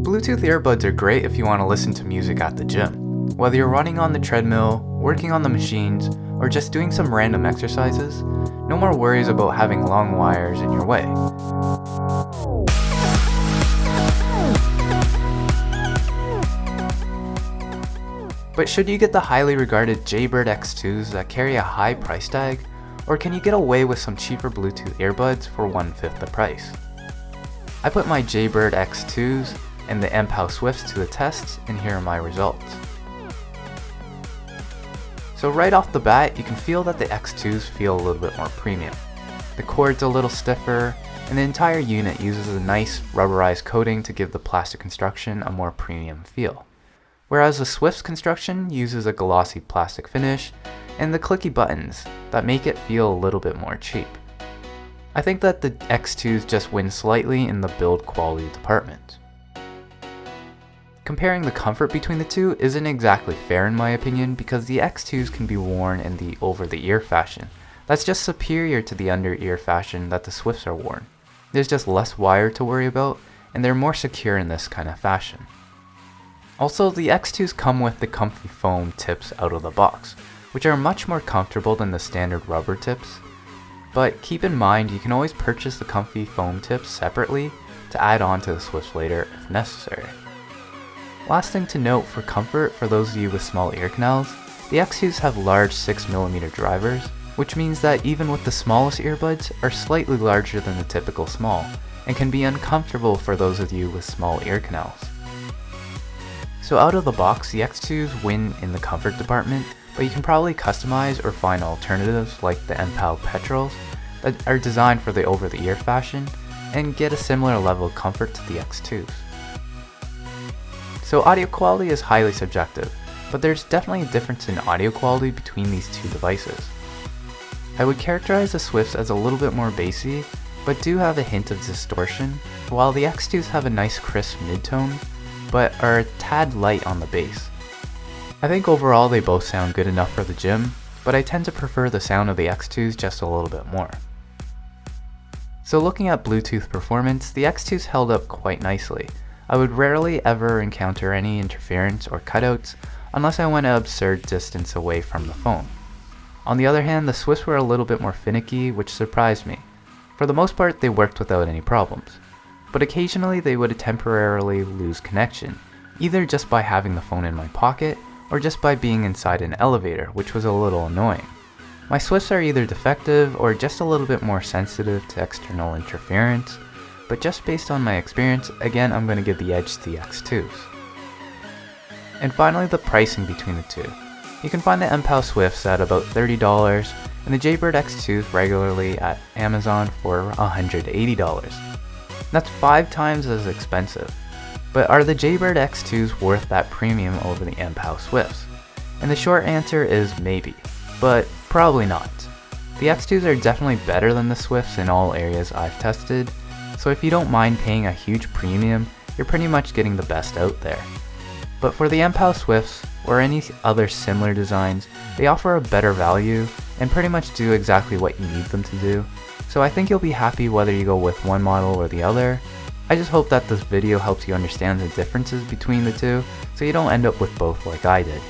Bluetooth earbuds are great if you want to listen to music at the gym. Whether you're running on the treadmill, working on the machines, or just doing some random exercises, no more worries about having long wires in your way. But should you get the highly regarded Jaybird X2s that carry a high price tag, or can you get away with some cheaper Bluetooth earbuds for 1/5 the price? I put my Jaybird X2s and the Mpow Swifts to the test, and here are my results. So right off the bat, you can feel that the X2s feel a little bit more premium. The cord's a little stiffer, and the entire unit uses a nice rubberized coating to give the plastic construction a more premium feel. Whereas the Swift's construction uses a glossy plastic finish and the clicky buttons that make it feel a little bit more cheap. I think that the X2s just win slightly in the build quality department. Comparing the comfort between the two isn't exactly fair in my opinion, because the X2s can be worn in the over-the-ear fashion. That's just superior to the under-ear fashion that the Swifts are worn. There's just less wire to worry about, and they're more secure in this kind of fashion. Also, the X2s come with the comfy foam tips out of the box, which are much more comfortable than the standard rubber tips. But keep in mind, you can always purchase the comfy foam tips separately to add on to the Swifts later if necessary. Last thing to note for comfort for those of you with small ear canals, the X2s have large 6mm drivers, which means that even with the smallest earbuds are slightly larger than the typical small, and can be uncomfortable for those of you with small ear canals. So out of the box, the X2s win in the comfort department, but you can probably customize or find alternatives like the Mpow Petrels that are designed for the over-the-ear fashion and get a similar level of comfort to the X2s. So audio quality is highly subjective, but there's definitely a difference in audio quality between these two devices. I would characterize the Swifts as a little bit more bassy, but do have a hint of distortion, while the X2s have a nice crisp mid-tone, but are a tad light on the bass. I think overall they both sound good enough for the gym, but I tend to prefer the sound of the X2s just a little bit more. So looking at Bluetooth performance, the X2s held up quite nicely. I would rarely ever encounter any interference or cutouts unless I went an absurd distance away from the phone. On the other hand, the Swifts were a little bit more finicky, which surprised me. For the most part, they worked without any problems, but occasionally they would temporarily lose connection, either just by having the phone in my pocket or just by being inside an elevator, which was a little annoying. My Swifts are either defective or just a little bit more sensitive to external interference, but just based on my experience, again I'm going to give the edge to the X2s. And finally, the pricing between the two. You can find the Mpow Swifts at about $30 and the Jaybird X2s regularly at Amazon for $180. That's 5 times as expensive. But are the Jaybird X2s worth that premium over the Mpow Swifts? And the short answer is maybe, but probably not. The X2s are definitely better than the Swifts in all areas I've tested, so if you don't mind paying a huge premium, you're pretty much getting the best out there. But for the Mpow Swifts, or any other similar designs, they offer a better value and pretty much do exactly what you need them to do, so I think you'll be happy whether you go with one model or the other. I just hope that this video helps you understand the differences between the two, so you don't end up with both like I did.